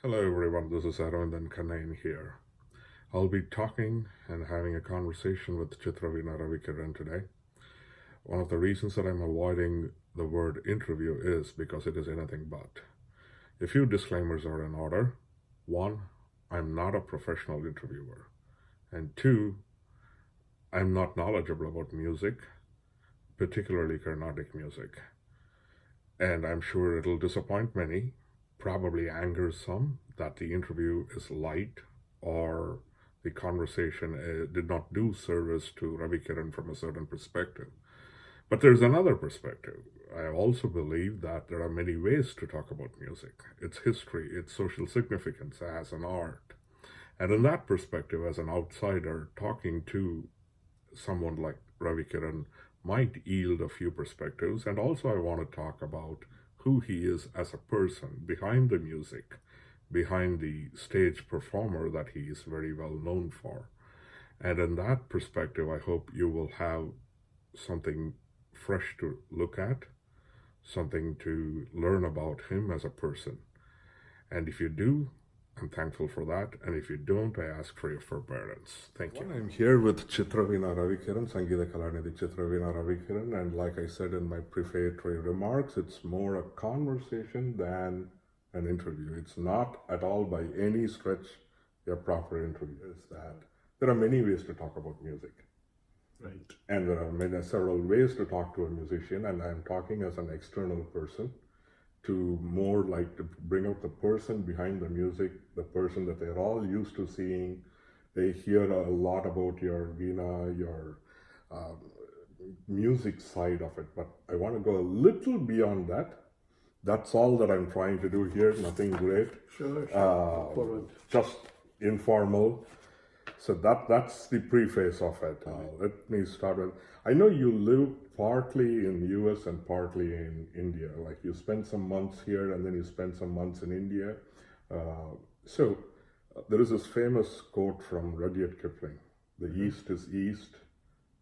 Hello everyone, this is Arvind and Kanain here. I'll be talking and having a conversation with Chitravina Ravikiran today. One of the reasons that I'm avoiding the word interview is because it is anything but. A few disclaimers are in order. One, I'm not a professional interviewer. And two, I'm not knowledgeable about music, particularly Carnatic music. And I'm sure it'll disappoint many, probably anger some, that the interview is light or the conversation did not do service to Ravikiran from a certain perspective. But there's another perspective. I also believe that there are many ways to talk about music, its history, its social significance as an art. And in that perspective, as an outsider, talking to someone like Ravikiran might yield a few perspectives. And also, I want to talk about who he is as a person behind the music, behind the stage performer that he is very well known for. And in that perspective, I hope you will have something fresh to look at, something to learn about him as a person. And if you do, I'm thankful for that. And if you don't, I ask for your forbearance. Thank you. I'm here with Chitravina Ravikiran, Sangeeta Kalanidhi Chitravina Ravikiran. And like I said in my prefatory remarks, it's more a conversation than an interview. It's not at all by any stretch a proper interview. Is that there are many ways to talk about music. Right. And there are several ways to talk to a musician, and I'm talking as an external person to more like to bring out the person behind the music, the person that they're all used to seeing. They hear a lot about your veena, your music side of it, but I want to go a little beyond that. That's all that I'm trying to do here, nothing great. Sure. Just informal. So that's the preface of it. Let me start with, I know you live partly in the US and partly in India. Like you spend some months here and then you spend some months in India. So there is this famous quote from Rudyard Kipling: "The East is East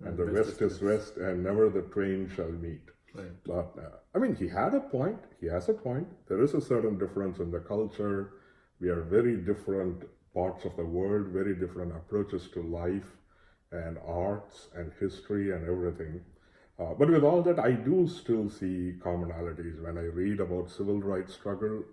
and the West is West, and never the twain shall meet." Right. But I mean, he had a point. He has a point. There is a certain difference in the culture. We are very different parts of the world, very different approaches to life and arts and history and everything. But with all that, I do still see commonalities. When I read about civil rights struggle,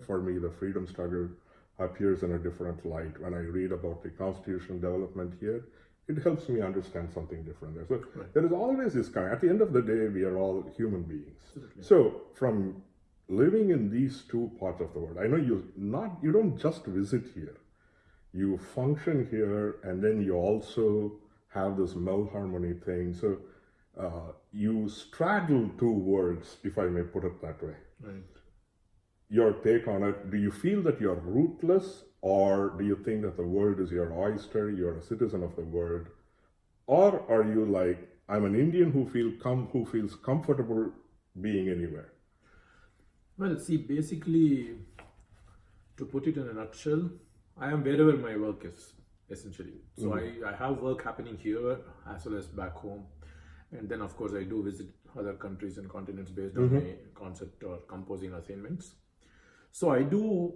for me, the freedom struggle appears in a different light. When I read about the constitutional development here, it helps me understand something different there. So there is always this kind. At the end of the day, we are all human beings. Absolutely. So from living in these two parts of the world, I know you don't just visit here. You function here, and then you also have this melharmony thing. So you straddle two worlds, if I may put it that way. Right. Your take on it, do you feel that you're rootless, or do you think that the world is your oyster, you're a citizen of the world? Or are you like, I'm an Indian who feels comfortable being anywhere? Well, see, basically, to put it in a nutshell, I am wherever my work is, essentially. So I have work happening here as well as back home. And then, of course, I do visit other countries and continents based on my concept or composing assignments. So I do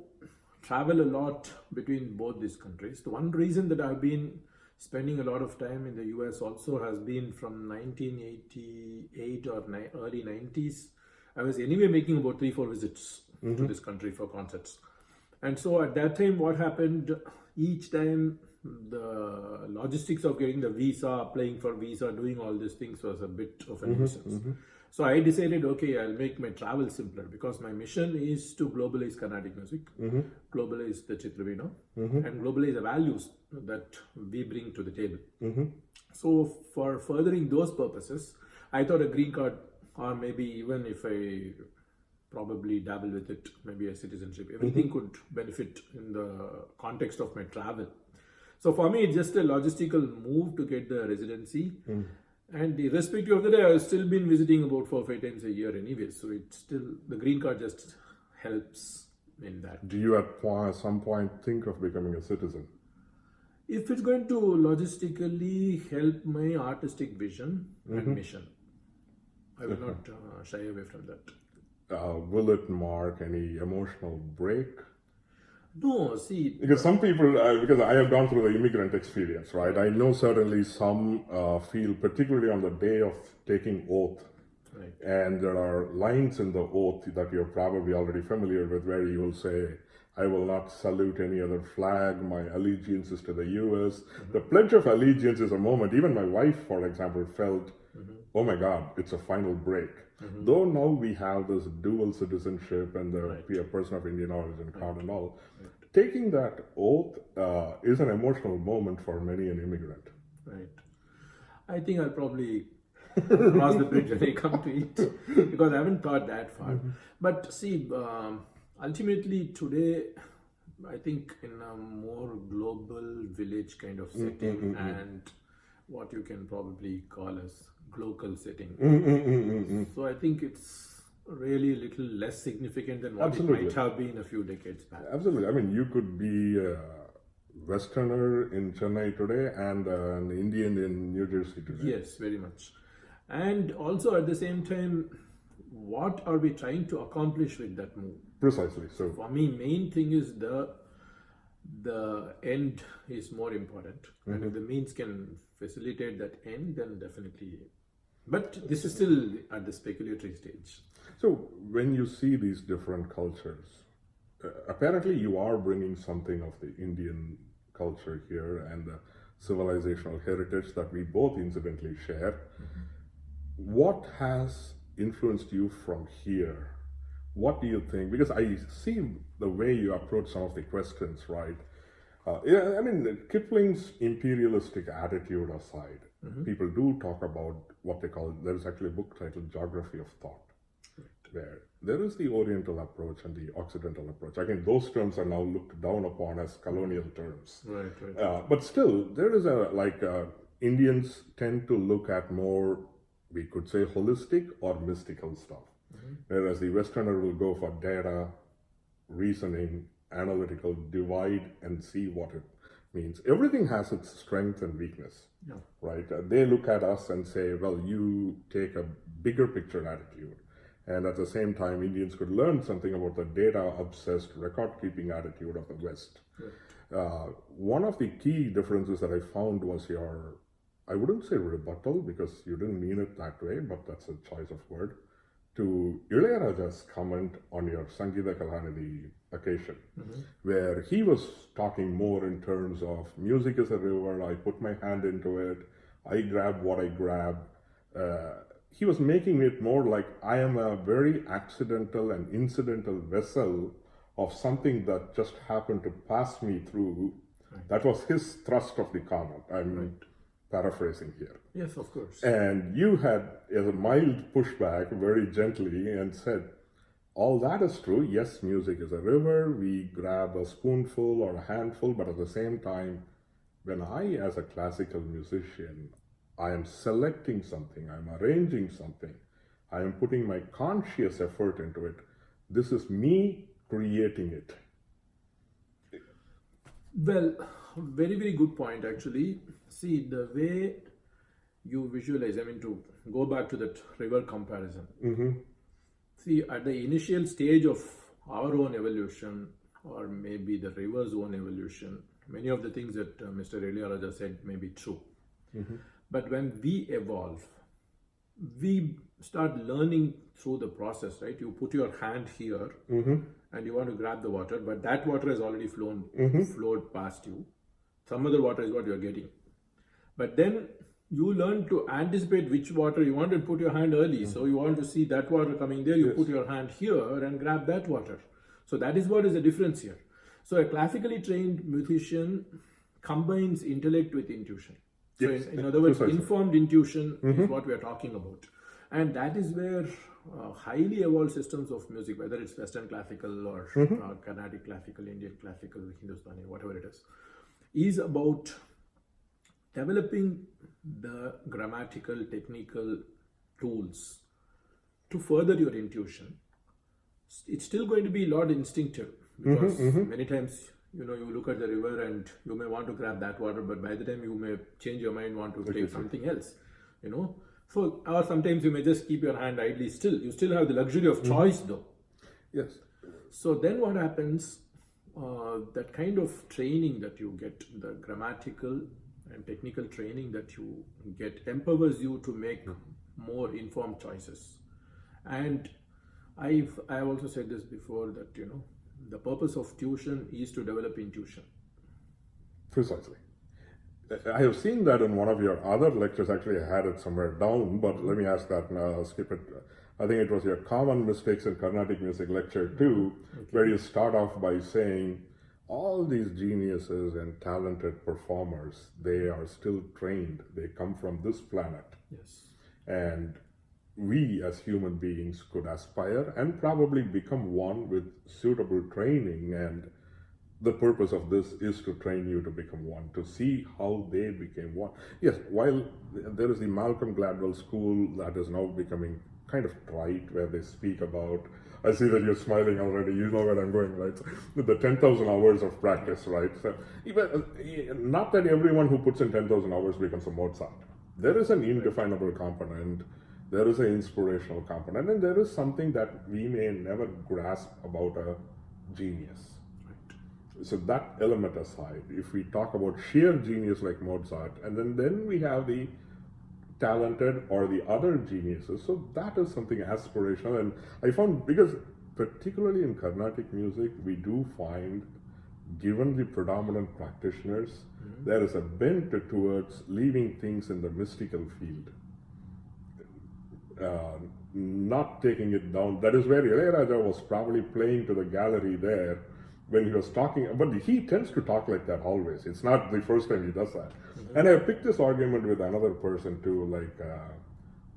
travel a lot between both these countries. The one reason that I've been spending a lot of time in the US also has been from 1988 or early 90s. I was anyway making about 3-4 visits to this country for concerts. And so at that time, what happened, each time the logistics of getting the visa, applying for visa, doing all these things was a bit of a nuisance. So I decided, okay, I'll make my travel simpler, because my mission is to globalize Carnatic music, globalize the Chitravina, and globalize the values that we bring to the table. So for furthering those purposes, I thought a green card, or maybe even if I probably dabble with it, maybe a citizenship, everything could benefit in the context of my travel. So for me, it's just a logistical move to get the residency. And irrespective of that, I've still been visiting about 4-5 times a year anyway. So it's still, the green card just helps in that. Do you at some point think of becoming a citizen? If it's going to logistically help my artistic vision and mission, I will not shy away from that. Will it mark any emotional break? No, see, Because some people, because I have gone through the immigrant experience, right? I know certainly some feel, particularly on the day of taking oath, right, and there are lines in the oath that you're probably already familiar with where you will say, I will not salute any other flag, my allegiance is to the US. The Pledge of Allegiance is a moment, even my wife, for example, felt, oh my God, it's a final break. Though now we have this dual citizenship and the be a person of Indian origin card and all, taking that oath is an emotional moment for many an immigrant. right. I think I'll probably cross the bridge when I come to it because I haven't thought that far. But see, ultimately today, I think in a more global village kind of setting and what you can probably call as global setting. So I think it's really a little less significant than what Absolutely. it might have been a few decades back. Absolutely. I mean, you could be a Westerner in Chennai today and an Indian in New Jersey today. Yes, very much. And also at the same time, what are we trying to accomplish with that move? Precisely. So, For me, main thing is the end is more important, and if the means can facilitate that end, then definitely. But this is still at the speculatory stage. so when you see these different cultures, apparently you are bringing something of the Indian culture here and the civilizational heritage that we both incidentally share. What has influenced you from here? What do you think? Because I see the way you approach some of the questions, right? Yeah, I mean, Kipling's imperialistic attitude aside, people do talk about what they call, there's actually a book titled Geography of Thought, where there is the Oriental approach and the Occidental approach. Again, those terms are now looked down upon as colonial terms. Right, right. But still, there is Indians tend to look at more, we could say, holistic or mystical stuff. Whereas the Westerner will go for data, reasoning, analytical, divide, and see what it means. Everything has its strength and weakness, right? They look at us and say, well, you take a bigger picture attitude. And at the same time, Indians could learn something about the data-obsessed record-keeping attitude of the West. One of the key differences that I found was your, I wouldn't say rebuttal because you didn't mean it that way, but that's a choice of word, to Ilayaraja's comment on your Sangeeta Kalanidhi occasion, where he was talking more in terms of music is a river, I put my hand into it, I grab what I grab. He was making it more like I am a very accidental and incidental vessel of something that just happened to pass me through. That was his thrust of the comment. I'm paraphrasing here. Yes, of course. And you had, as a mild pushback, very gently, and said, all that is true. Yes, music is a river. We grab a spoonful or a handful, but at the same time, when I, as a classical musician, I am selecting something, I'm arranging something, I am putting my conscious effort into it. This is me creating it. Well, very, very good point actually. See, the way you visualize, I mean, to go back to that river comparison. See, at the initial stage of our own evolution, or maybe the river's own evolution, many of the things that Mr. Ilayaraja said may be true. But when we evolve, we start learning through the process, right? You put your hand here and you want to grab the water, but that water has already flowed past you. Some other water is what you're getting. But then you learn to anticipate which water you want and put your hand early. So you want to see that water coming there, you put your hand here and grab that water. So that is what is the difference here. So a classically trained musician combines intellect with intuition. So in other words, informed intuition is what we are talking about. And that is where highly evolved systems of music, whether it's Western classical or Carnatic classical, Indian classical, Hindustani, whatever it is about developing the grammatical, technical tools to further your intuition. It's still going to be a lot instinctive because many times, you look at the river and you may want to grab that water, but by the time you may change your mind, want to take something else, So, or sometimes you may just keep your hand idly still. You still have the luxury of choice though. Yes. So then what happens, that kind of training that you get, the grammatical and technical training that you get, empowers you to make more informed choices. And I've also said this before, that the purpose of tuition is to develop intuition. Precisely. I have seen that in one of your other lectures. Actually, I had it somewhere down, but let me ask that now. I'll skip it. I think it was your Common Mistakes in Carnatic Music lecture 2, where you start off by saying all these geniuses and talented performers, they are still trained. They come from this planet. Yes. And we as human beings could aspire and probably become one with suitable training, and the purpose of this is to train you to become one, to see how they became one. Yes, while there is the Malcolm Gladwell school that is now becoming kind of trite, where they speak about, I see that you're smiling already, you know where I'm going, right? The 10,000 hours of practice, right? So even, not that everyone who puts in 10,000 hours becomes a Mozart. There is an indefinable component, there is an inspirational component, and there is something that we may never grasp about a genius. So that element aside, if we talk about sheer genius like Mozart, and then we have the talented or the other geniuses, so that is something aspirational. And I found, because particularly in Carnatic music, we do find, given the predominant practitioners, there is a bent towards leaving things in the mystical field, not taking it down. That is where Ilayaraja was probably playing to the gallery there, when he was talking, but he tends to talk like that always. It's not the first time he does that. And I picked this argument with another person too, like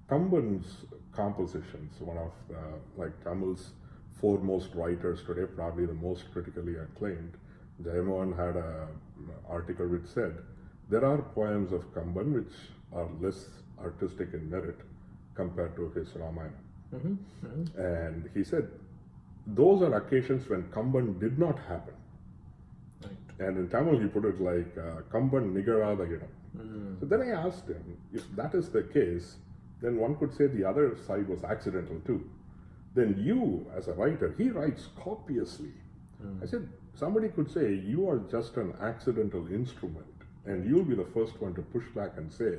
Kamban's compositions, one of Tamil's foremost writers today, probably the most critically acclaimed. Jayamohan had an article which said, there are poems of Kamban which are less artistic in merit compared to his Ramayana. And he said, those are occasions when Kamban did not happen. Right. And in Tamil he put it like, Kamban nigarada idam. So then I asked him, if that is the case, then one could say the other side was accidental too. Then you, as a writer, he writes copiously. I said, somebody could say, you are just an accidental instrument, and you'll be the first one to push back and say,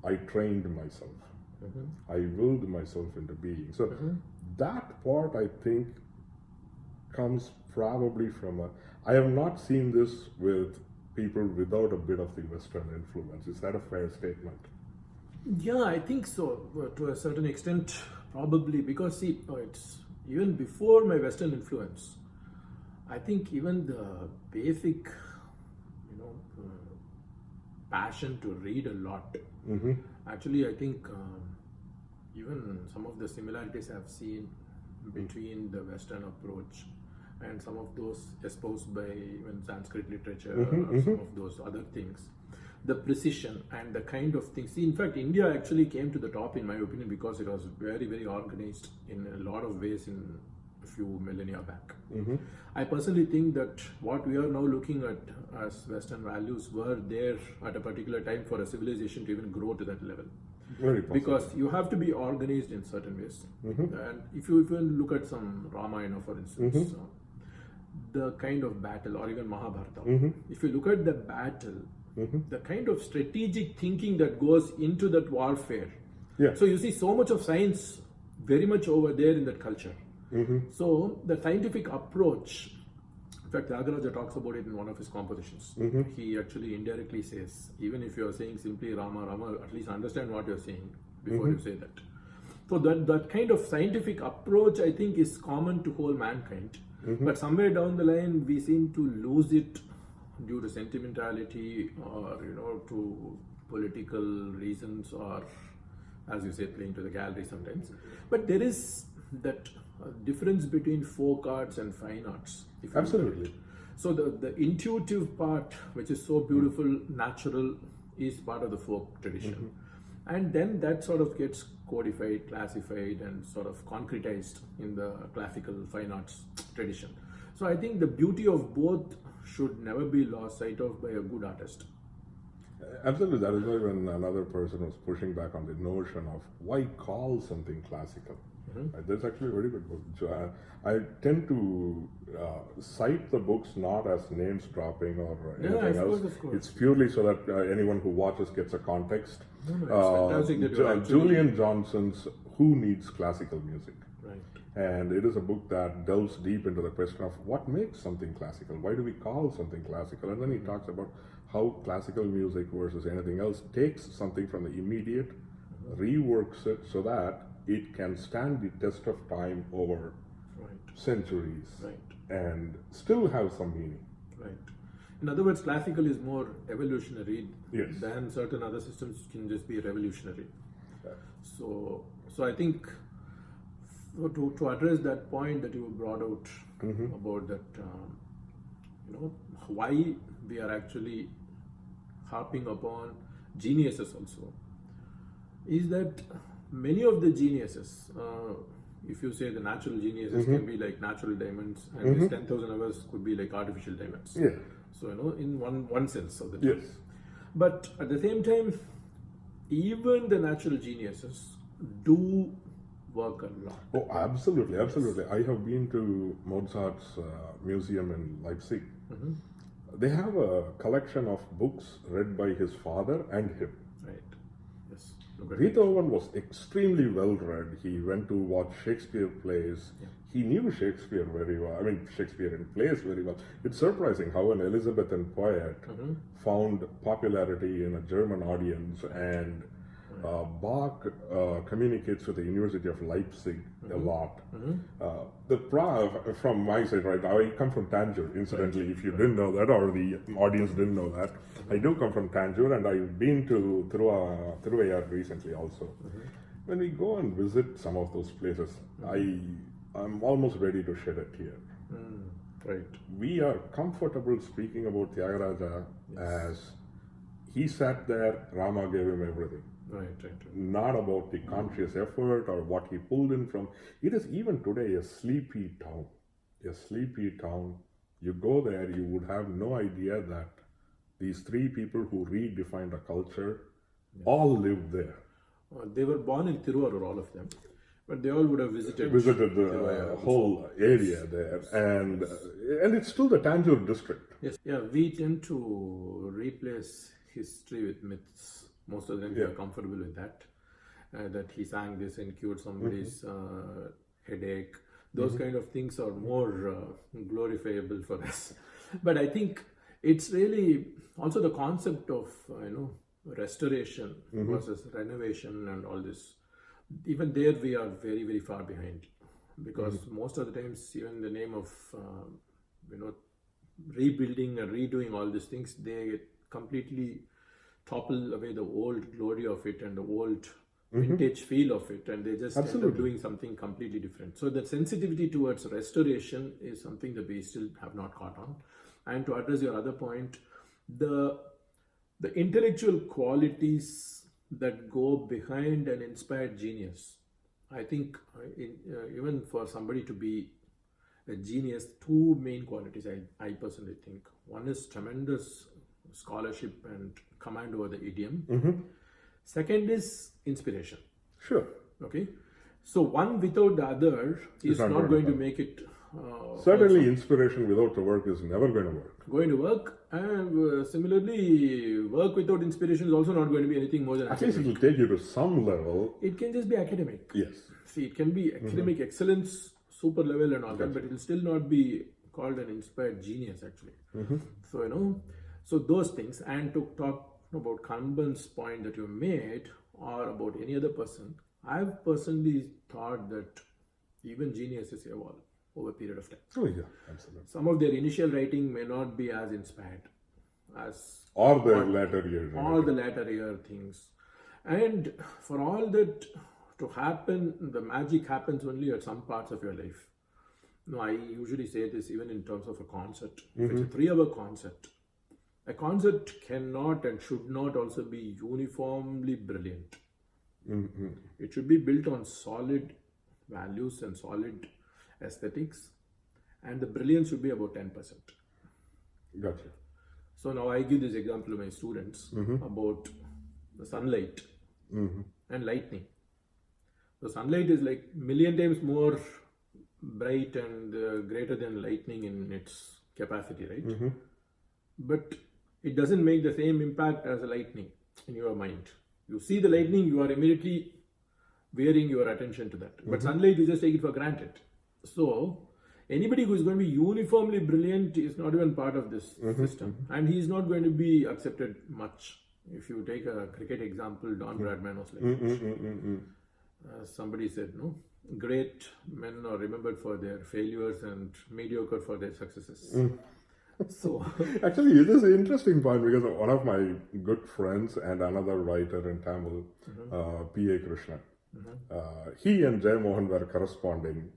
I trained myself. I willed myself into being. So that part, I think, comes probably from I have not seen this with people without a bit of the Western influence. Is that a fair statement? Yeah, I think so, to a certain extent, probably, because see, it's even before my Western influence, I think even the basic, passion to read a lot. Actually, I think even some of the similarities I've seen between the Western approach and some of those espoused by even Sanskrit literature or some of those other things, the precision and the kind of things. See, in fact, India actually came to the top, in my opinion, because it was very, very organized in a lot of ways in a few millennia back. I personally think that what we are now looking at as Western values were there at a particular time for a civilization to even grow to that level. Very possible. Because you have to be organized in certain ways. And if you look at some Ramayana, for instance, the kind of battle, or even Mahabharata, if you look at the battle, the kind of strategic thinking that goes into that warfare. So you see so much of science very much over there in that culture. So the scientific approach, in fact, Ilayaraja talks about it in one of his compositions. He actually indirectly says, even if you are saying simply Rama, at least understand what you are saying before you say that. So that kind of scientific approach, I think, is common to whole mankind. But somewhere down the line, we seem to lose it due to sentimentality, or to political reasons, or, as you say, playing to the gallery sometimes. But there is that difference between folk arts and fine arts. Absolutely. So the intuitive part, which is so beautiful, natural, is part of the folk tradition. And then that sort of gets codified, classified, and sort of concretized in the classical fine arts tradition. So I think the beauty of both should never be lost sight of by a good artist. Absolutely. That is why when another person was pushing back on the notion of why call something classical. That's actually a very good book. So I tend to cite the books not as names dropping or anything else. Of course. It's purely so that anyone who watches gets a context. No, it's fantastic that you actually... Julian Johnson's Who Needs Classical Music? Right. And it is a book that delves deep into the question of what makes something classical. Why do we call something classical? And then he talks about how classical music versus anything else takes something from the immediate, reworks it so that it can stand the test of time over centuries and still have some meaning. Right. In other words, classical is more evolutionary than certain other systems can just be revolutionary. So I think to address that point that you brought out about that, why we are actually harping upon geniuses also, is that many of the geniuses, if you say the natural geniuses can be like natural diamonds, and this 10,000 hours could be like artificial diamonds. Yeah. So, in one sense of the term. Yes. But at the same time, even the natural geniuses do work a lot. Oh, absolutely, absolutely. I have been to Mozart's museum in Leipzig. They have a collection of books read by his father and him. Right. Yes. Beethoven was extremely well read. He went to watch Shakespeare plays. Yeah. He knew Shakespeare very well. I mean, Shakespeare in plays very well. It's surprising how an Elizabethan poet found popularity in a German audience, and Bach communicates with the University of Leipzig a lot. From my side, right, I come from Tanjore, incidentally, if you didn't know that, or the audience didn't know that. I do come from Tanjore, and I've been to Thiruvayar recently also. When we go and visit some of those places, I'm almost ready to shed a tear. Right. We are comfortable speaking about Ilayaraja as he sat there, Rama gave him everything. Right. Not about the conscious effort or what he pulled in from. It is even today a sleepy town. A sleepy town. You go there, you would have no idea that these three people who redefined a culture all lived there. They were born in Tiruvarur, all of them, but they all would have visited the whole area there, and it's still the Tanjore district. Yes, yeah, we tend to replace history with myths. Most of them we are comfortable with that. That he sang this and cured somebody's headache. Those kind of things are more glorifiable for us. But I think it's really also the concept of restoration versus renovation and all this. Even there we are very, very far behind, because most of the times, even in the name of rebuilding and redoing all these things, they completely topple away the old glory of it and the old vintage feel of it, and they just end up doing something completely different. So the sensitivity towards restoration is something that we still have not caught on. And to address your other point, the intellectual qualities that go behind an inspired genius, I think even for somebody to be a genius, two main qualities I personally think. One is tremendous scholarship and command over the idiom. Second is inspiration. Sure. Okay. So one without the other is not going to make it. Certainly, inspiration without the work is never going to work. Going to work, and similarly, work without inspiration is also not going to be anything more than at least it will take you to some level. It can just be academic. Yes. See, it can be academic excellence, super level and all that, but it will still not be called an inspired genius actually. So so those things. And to talk about Kanban's point that you made, or about any other person, I've personally thought that even geniuses evolve over a period of time. Oh yeah, absolutely. Some of their initial writing may not be as inspired as or the latter years. All the latter year things. And for all that to happen, the magic happens only at some parts of your life. I usually say this even in terms of a concert. If it's a 3-hour concert, a concert cannot and should not also be uniformly brilliant. It should be built on solid values and solid aesthetics, and the brilliance should be about 10%. Gotcha. So now I give this example to my students about the sunlight and lightning. So sunlight is like million times more bright and greater than lightning in its capacity, right? But it doesn't make the same impact as a lightning in your mind. You see the lightning, you are immediately wearing your attention to that. But sunlight, you just take it for granted. So anybody who is going to be uniformly brilliant is not even part of this system, and he is not going to be accepted much. If you take a cricket example, Don Bradman was like somebody said, no, great men are remembered for their failures and mediocre for their successes. So actually, it is an interesting point because one of my good friends and another writer in Tamil, P.A. Krishnan, he and Jay Mohan were corresponding.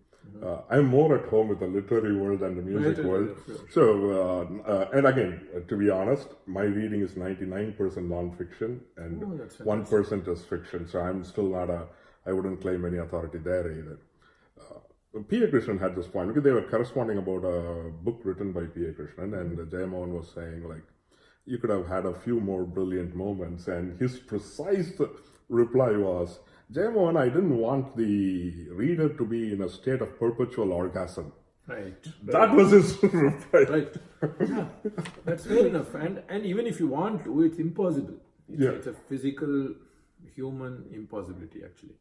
I'm more at home with the literary world and the music world. So, and again, to be honest, my reading is 99% non-fiction and 1% is fiction. So I'm still not I wouldn't claim any authority there either. P.A. Krishnan had this point because they were corresponding about a book written by P.A. Krishnan, and Jay Mohan was saying, like, you could have had a few more brilliant moments, and his precise reply was, Jay Mohan, I didn't want the reader to be in a state of perpetual orgasm. Right. That was his reply. Right. Yeah, that's fair enough. And even if you want to, it's impossible. It's a physical, human impossibility, actually.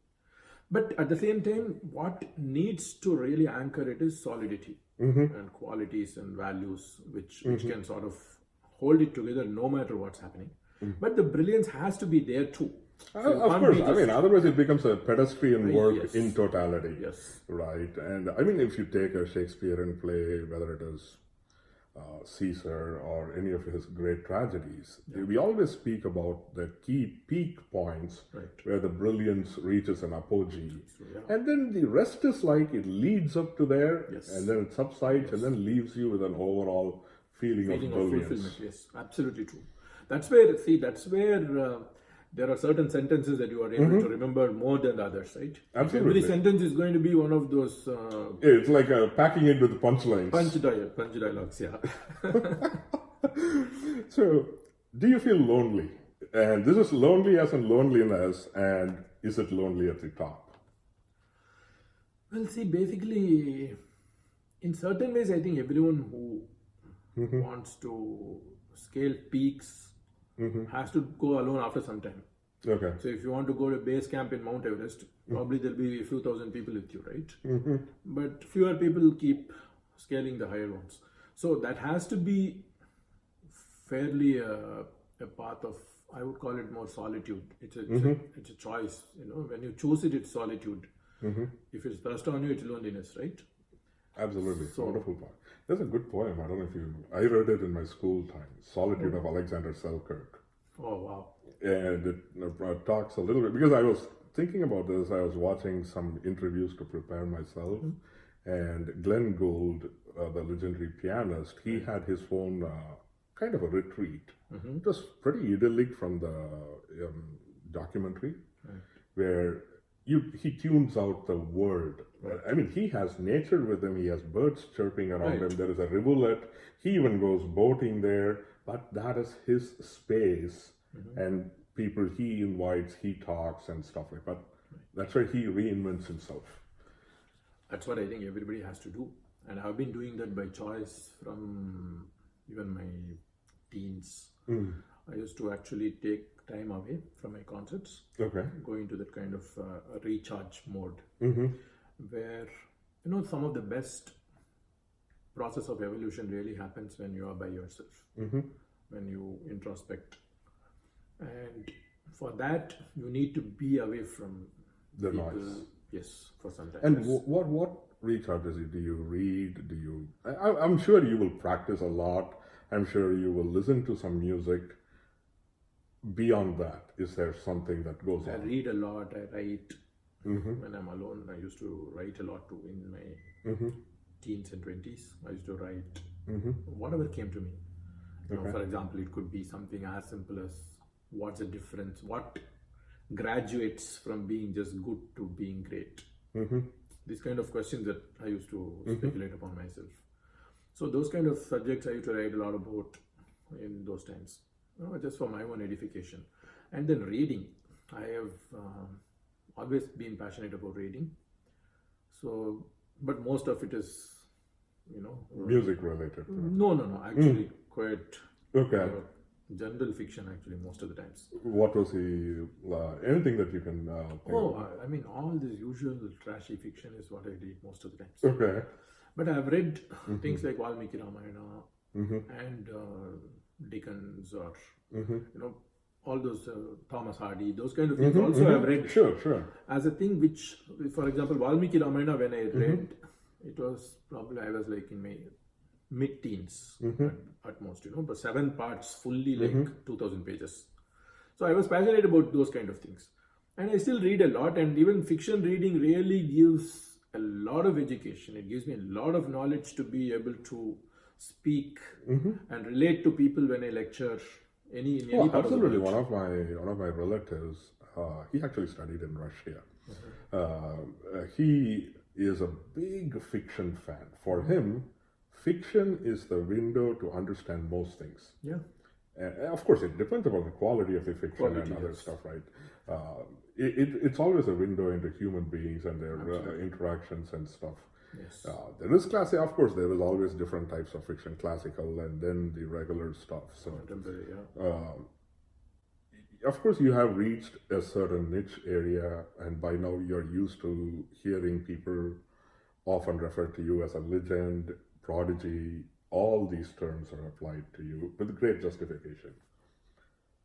But at the same time, what needs to really anchor it is solidity and qualities and values, which can sort of hold it together no matter what's happening. But the brilliance has to be there too. So of course, I mean, otherwise it becomes a pedestrian work in totality. Yes. Right. And I mean, if you take a Shakespearean play, whether it is Caesar or any of his great tragedies, we always speak about the key peak points where the brilliance reaches an apogee. And then the rest is like it leads up to there and then it subsides and then leaves you with an overall feeling of brilliance. Fulfillment. Yes, absolutely true. That's where, there are certain sentences that you are able to remember more than others, right? Absolutely. Every sentence is going to be one of those... it's like packing it with punchlines. Punch dialogues, yeah. So, do you feel lonely? And this is lonely as in loneliness, and is it lonely at the top? Well, see, basically, in certain ways, I think everyone who wants to scale peaks has to go alone after some time. Okay. So if you want to go to base camp in Mount Everest, probably there'll be a few thousand people with you, right? But fewer people keep scaling the higher ones. So that has to be fairly a path of, I would call it more solitude. It's a choice. When you choose it, it's solitude. If it's thrust on you, it's loneliness, right? Absolutely. Wonderful part. There's a good poem. I don't know if I read it in my school time. Solitude of Alexander Selkirk. Oh, wow. And it talks a little bit, because I was thinking about this, I was watching some interviews to prepare myself. And Glenn Gould, the legendary pianist, he had his own kind of a retreat. It was pretty idyllic from the documentary, where he tunes out the world. I mean, he has nature with him. He has birds chirping around him. There is a rivulet. He even goes boating there. But that is his space. And people he invites, he talks and stuff like that. That's why he reinvents himself. That's what I think everybody has to do. And I've been doing that by choice from even my teens. I used to actually take time away from my concerts. Okay. Go into that kind of recharge mode. Where, some of the best process of evolution really happens when you are by yourself. When you introspect. And for that, you need to be away from the people. noise. Yes, for some time. And what recharges you? Do you read? Do you... I'm sure you will practice a lot. I'm sure you will listen to some music. Beyond that, is there something that goes on? I read a lot. I write. When I'm alone, I used to write a lot too in my teens and 20s. I used to write whatever came to me. For example, it could be something as simple as what's the difference? What graduates from being just good to being great? These kind of questions that I used to speculate upon myself. So those kind of subjects I used to write a lot about in those times, just for my own edification. And then reading. I have always been passionate about reading. So, but most of it is, Music related. No. Actually, quite Okay. general fiction. Actually, most of the times. What was he? Anything that you can think Oh, of? I mean, all this usual trashy fiction is what I read most of the times. Okay. But I've read things like Valmiki Ramayana and Dickens, or all those Thomas Hardy, those kind of things. Also, I've read Sure. as a thing which, for example, Valmiki Ramayana. When I read, it was probably I was like in my mid-teens at most, but 7 parts, fully like 2,000 pages. So I was passionate about those kind of things, and I still read a lot. And even fiction reading really gives a lot of education. It gives me a lot of knowledge to be able to speak and relate to people when I lecture in any part Absolutely. of the world. One of my relatives, he actually studied in Russia. He is a big fiction fan. For him, fiction is the window to understand most things. Yeah. And of course, it depends upon the quality of the fiction and other stuff, right? It's always a window into human beings and their interactions and stuff. Yes. There is classic, of course, there is always different types of fiction, classical and then the regular stuff. So, Contemporary, yeah. of course, you have reached a certain niche area, and by now you're used to hearing people often refer to you as a legend, prodigy. All these terms are applied to you with great justification.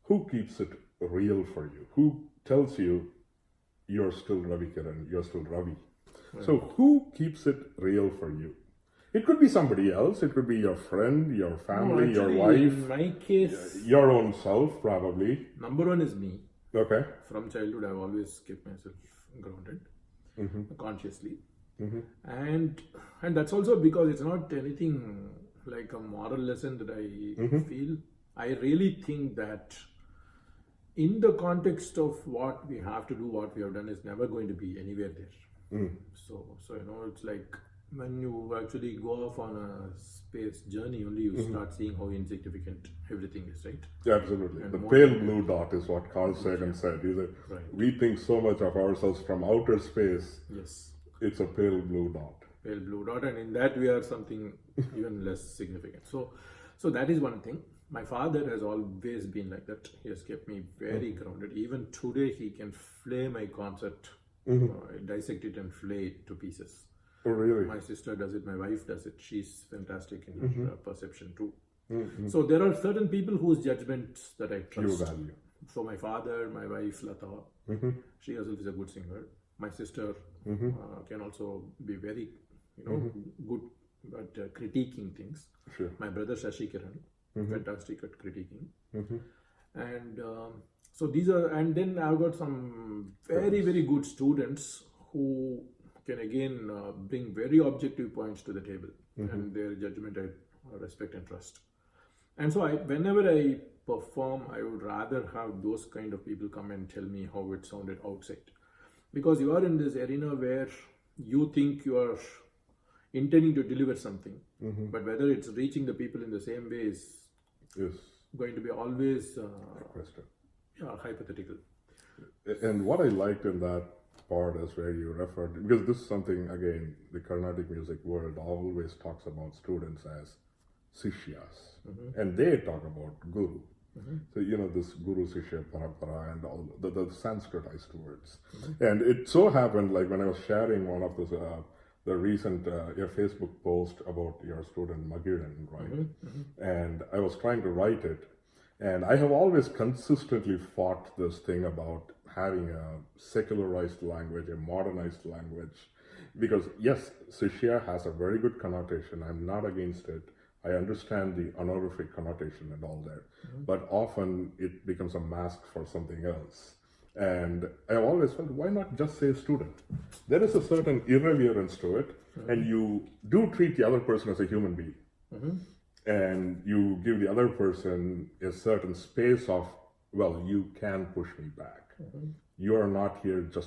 Who keeps it real for you? Who tells you you're still Ravikiran, you're still Ravi? So who keeps it real for you? It could be somebody else. It could be your friend, your family, your wife. In my case, your own self, probably. number one is me. Okay. From childhood, I've always kept myself grounded consciously, and that's also because it's not anything like a moral lesson that I feel. I really think that in the context of what we have to do, what we have done is never going to be anywhere there. So it's like when you actually go off on a space journey, only you start seeing how insignificant everything is, right? Yeah, absolutely. And the more pale blue dot is what Carl Sagan said. He said, Right. we think so much of ourselves from outer space. Yes. It's a pale blue dot. Pale blue dot, and in that we are something even less significant. So that is one thing. My father has always been like that. He has kept me very grounded. Even today, he can flay my concept, dissect it and flay it to pieces. Oh, really? My sister does it, my wife does it. She's fantastic in her perception too. So there are certain people whose judgments that I trust. You value. So my father, my wife Lata, she herself is a good singer. My sister can also be very, good at critiquing things. Sure. My brother Shashi Kiran, fantastic at critiquing. And so these are, and then I've got some very, very good students who can again bring very objective points to the table, and their judgment I respect and trust. And so whenever I perform, I would rather have those kind of people come and tell me how it sounded outside, because you are in this arena where you think you are intending to deliver something, but whether it's reaching the people in the same way is going to be always Question. Hypothetical. And what I liked in that part is where you referred, because this is something, again, the Carnatic music world always talks about students as sishyas, and they talk about guru. So, this guru sishya parampara and all the Sanskritized words. And it so happened, like when I was sharing one of those, the recent your Facebook post about your student Magiran, right? And I was trying to write it, and I have always consistently fought this thing about having a secularized language, a modernized language, because yes, Sishya has a very good connotation. I'm not against it. I understand the honorific connotation and all that, but often it becomes a mask for something else. And I always felt, why not just say student? There is a certain irreverence to it, and you do treat the other person as a human being. And you give the other person a certain space of, well, you can push me back. You are not here just